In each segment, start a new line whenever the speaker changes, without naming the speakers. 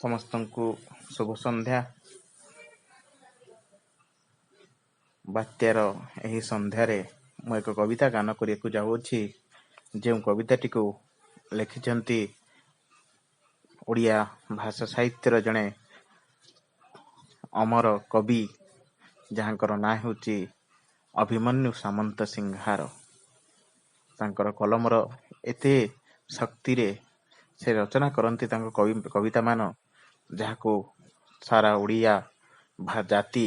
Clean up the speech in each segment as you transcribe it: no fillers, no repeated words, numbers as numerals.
ସମସ୍ତଙ୍କୁ ଶୁଭ ସନ୍ଧ୍ୟା। ବାତ୍ୟାର ଏହି ସନ୍ଧ୍ୟାରେ ମୁଁ ଏକ କବିତା ଗାନ କରିବାକୁ ଯାଉଅଛି। ଯେଉଁ କବିତାଟିକୁ ଲେଖିଛନ୍ତି ଓଡ଼ିଆ ଭାଷା ସାହିତ୍ୟର ଜଣେ ଅମର କବି, ଯାହାଙ୍କର ନାଁ ହେଉଛି ଅଭିମନ୍ୟୁ ସାମନ୍ତ ସିଂହାର। ତାଙ୍କର କଲମର ଏତେ ଶକ୍ତିରେ ସେ ରଚନା କରନ୍ତି ତାଙ୍କ କବିତାମାନ, ଯାହାକୁ ସାରା ଓଡ଼ିଆ ଜାତି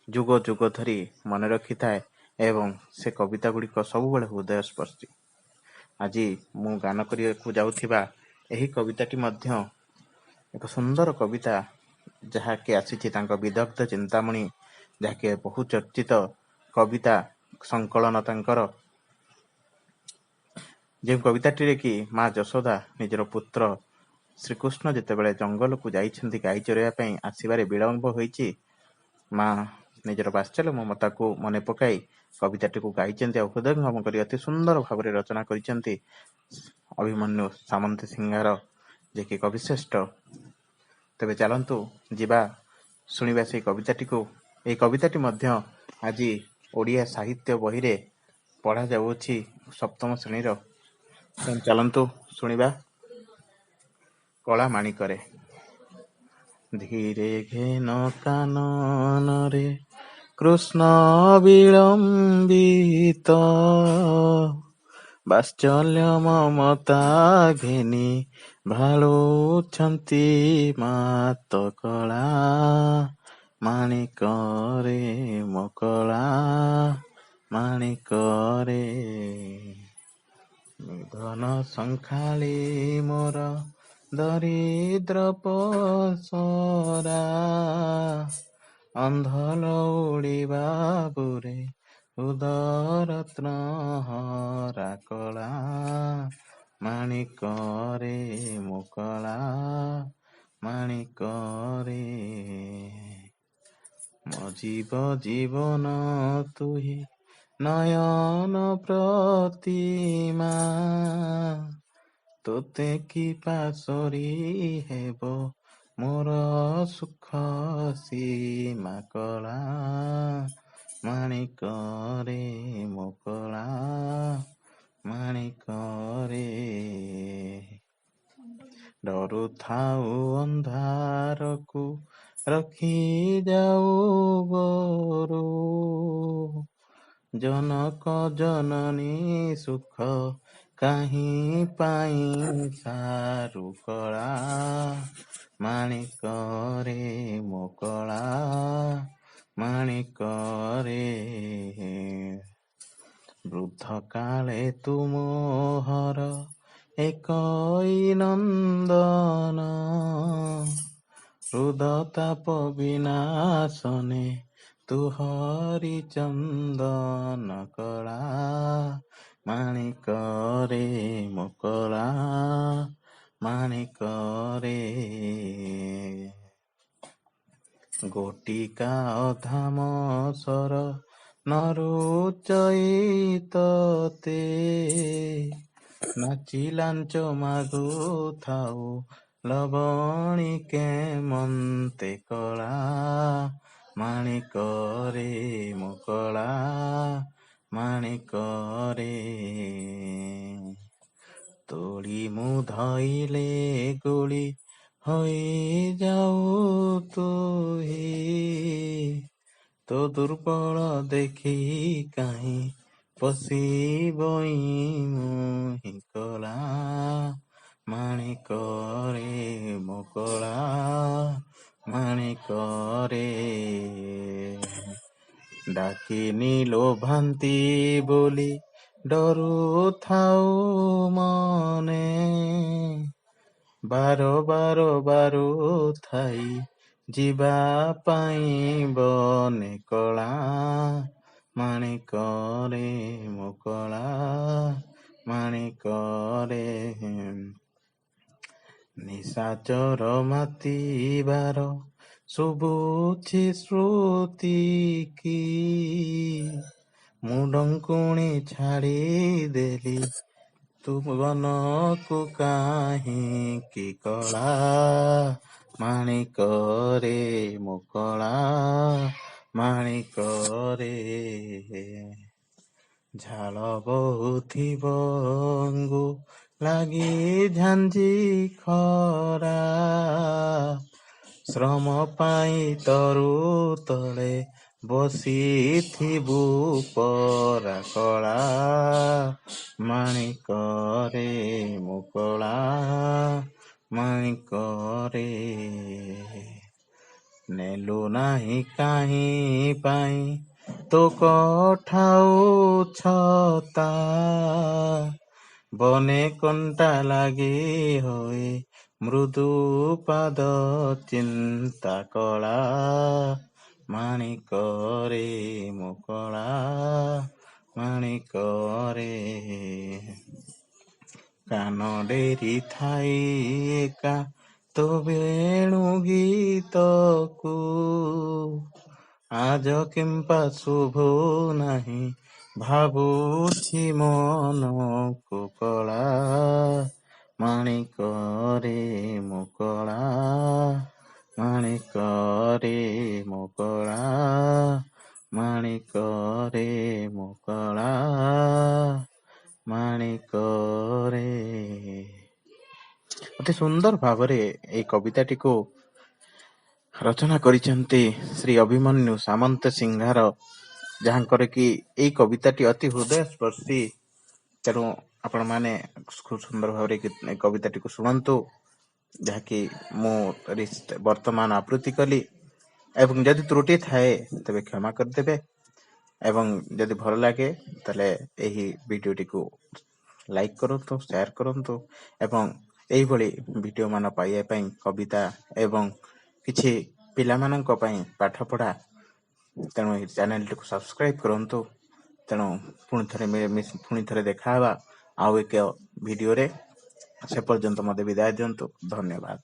ଯୁଗ ଯୁଗ ଧରି ମନେ ରଖିଥାଏ ଏବଂ ସେ କବିତା ଗୁଡ଼ିକ ସବୁବେଳେ ହୃଦୟସ୍ପର୍ଶୀ। ଆଜି ମୁଁ ଗାନ କରିବାକୁ ଯାଉଥିବା ଏହି କବିତାଟି ମଧ୍ୟ ଏକ ସୁନ୍ଦର କବିତା, ଯାହାକି ଆସିଛି ତାଙ୍କ ବିଦଗ୍ଧ ଚିନ୍ତାମଣି, ଯାହାକି ବହୁ ଚର୍ଚ୍ଚିତ କବିତା ସଂକଳନ ତାଙ୍କର। ଯେଉଁ କବିତାଟିରେ କି ମା ଯଶୋଦା ନିଜର ପୁତ୍ର ଶ୍ରୀକୃଷ୍ଣ ଯେତେବେଳେ ଜଙ୍ଗଲକୁ ଯାଇଛନ୍ତି ଗାଈ ଚରାଇବା ପାଇଁ, ଆସିବାରେ ବିଳମ୍ବ ହୋଇଛି, ମା ନିଜର ବାତ୍ସଲ୍ୟ ମମତାକୁ ମନେ ପକାଇ କବିତାଟିକୁ ଗାଇଛନ୍ତି ଆଉ ହୃଦୟଙ୍ଗମ କରି ଅତି ସୁନ୍ଦର ଭାବରେ ରଚନା କରିଛନ୍ତି ଅଭିମନ୍ୟୁ ସାମନ୍ତ ସିଂହାର, ଯିଏକି କବିଶ୍ରେଷ୍ଠ। ତେବେ ଚାଲନ୍ତୁ ଯିବା ଶୁଣିବା ସେହି କବିତାଟିକୁ। ଏହି କବିତାଟି ମଧ୍ୟ ଆଜି ଓଡ଼ିଆ ସାହିତ୍ୟ ବହିରେ ପଢ଼ାଯାଉଅଛି ସପ୍ତମ ଶ୍ରେଣୀର। ଚାଲନ୍ତୁ ଶୁଣିବା। କଳା ମାଣିକରେ। ଧୀରେ ଘେନ କାନନରେ କୃଷ୍ଣ ବିଳମ୍ବିତ, ବାତ୍ସଲ୍ୟ ମମତା ଘେନି ଭାଳୁଛନ୍ତି ମାତ କଳା ମାଣିକରେ ମୋ କଳା ମାଣିକରେ। ନିଧନ ସଂଖାଳି ମୋର ଦରିଦ୍ର ପସରା, ଅନ୍ଧ ଲଉଡ଼ିବା ବୁରେ ଉଦରତ୍ନ ହରା କଳା ମାଣିକରେ ମୋ କଳା ମାଣିକରେ। ମୋ ଜୀବନ ତୁହି ନୟନ ପ୍ରତିମା, ତୋତେ କି ପାଶୋରି ହେବ ମୋର ସୁଖ ସୀମା କଳା ମାଣିକରେ ମୋ କଳା ମାଣିକରେ। ଡରୁଥାଉ ଅନ୍ଧାରକୁ ରଖି ଯାଉ ବରୁ, ଜନକ ଜନନୀ ସୁଖ କାହିଁ ପାଇଁ ସାରୁ କଳା ମାଣିକରେ ମୋ କଳା ମାଣିକରେ। ବୃଦ୍ଧ କାଳେ ତୁମୋହର ଏକଇ ନନ୍ଦନ, ହୃଦତାପ ବିନାଶନେ ତୁ ହରିଚନ୍ଦନ କଳା ମାଣିକରେ ମୋ କଳା ମାଣିକରେ। ଗୋଟିକା ଅଧାମ ସର ନରୁଚଇ ତତେ, ନାଚି ଲାଞ୍ଚ ମାଗୁଥାଉ ଲବଣୀ କେମନ୍ତେ କଳା ମାଣିକରେ ମୋ କଳା ମାଣିକରେ। ତୋଳି ମୁଁ ଧଇଲେ ଗୋଳି ହୋଇଯାଉ ତୁହି, ତୋ ଦୁର୍ବଳ ଦେଖି କାହିଁ ପଶିବଇ ମୁହିଁ କଳା ମାଣିକରେ ମୋ କଳା ମାଣିକରେ। ଡାକିନି ଲୋଭାନ୍ତି ବୋଲି ଡରୁଥାଉ ମନେ, ବାର ବାରୁଥାଇ ଯିବା ପାଇଁ ବନେ କଳା ମାଣିକରେ ମୋ କଳା ମାଣିକରେ। ନିଶାଚର ମାତିବାର ଶୁଭୁଛି ଶ୍ରୁତି କି, ମୁଁ ଡଙ୍କୁଣି ଛାଡ଼ିଦେଲି ତୁ ବନକୁ କାହିଁକି କଳା ମାଣିକରେ ମୁକଳା ମାଣିକରେ ଝାଳ ବହୁଥିବ ଅଙ୍ଗୁ ଲାଗି ଝାଞ୍ଜି ଖରା ଶ୍ରମ ପାଇଁ ତରୁ ତଳେ ବସିଥିବୁ ପରା କଳା ମାଣିକରେ ମୁକଳା ମାଣିକରେ ନେଲୁ ନାହିଁ କାହିଁ ପାଇଁ ତୋ କଠାଉ ଛତା ବନେ କଣ୍ଟା ଲାଗି ହୋଇ ମୃଦୁ ପାଦ ଚିନ୍ତା କଳା ମାଣିକରେ ମୁକଳା ମାଣିକରେ କାନ ଡେରି ଥାଇ ଏକା ତୋ ବେଣୁ ଗୀତକୁ ଆଜ କିମ୍ପା ଶୁଭୁ ନାହିଁ ଭାବୁଛି ମନକୁ କଳା ମାଣିକରେ ମୁକଳା ମାଣିକରେ ମୁକଳା ମାଣିକରେ ମୁକଳା ମାଣିକରେ। ଅତି ସୁନ୍ଦର ଭାବରେ ଏହି କବିତାଟିକୁ ରଚନା କରିଛନ୍ତି ଶ୍ରୀ ଅଭିମନ୍ୟୁ ସାମନ୍ତ ସିଂହାର, ଯାହାଙ୍କର କି ଏହି କବିତାଟି ଅତି ହୃଦୟସ୍ପର୍ଶୀ। ତେଣୁ ଆପଣମାନେ ଖୁବ ସୁନ୍ଦର ଭାବରେ ଏ କବିତାଟିକୁ ଶୁଣନ୍ତୁ, ଯାହାକି ମୁଁ ବର୍ତ୍ତମାନ ଆବୃତ୍ତି କଲି। ଏବଂ ଯଦି ତ୍ରୁଟି ଥାଏ ତେବେ କ୍ଷମା କରିଦେବେ ଏବଂ ଯଦି ଭଲ ଲାଗେ ତାହେଲେ ଏହି ଭିଡ଼ିଓଟିକୁ ଲାଇକ୍ କରନ୍ତୁ, ସେୟାର କରନ୍ତୁ ଏବଂ ଏହିଭଳି ଭିଡ଼ିଓ ମାନ ପାଇବା ପାଇଁ କବିତା ଏବଂ କିଛି ପିଲାମାନଙ୍କ ପାଇଁ ପାଠପଢ଼ା, ତେଣୁ ଏହି ଚ୍ୟାନେଲଟିକୁ ସବସ୍କ୍ରାଇବ୍ କରନ୍ତୁ। ତେଣୁ ପୁଣି ଥରେ ଦେଖାହେବା ଆଉ ଏକ ଭିଡ଼ିଓରେ। ସେ ପର୍ଯ୍ୟନ୍ତ ମୋତେ ବିଦାୟ ଦିଅନ୍ତୁ। ଧନ୍ୟବାଦ।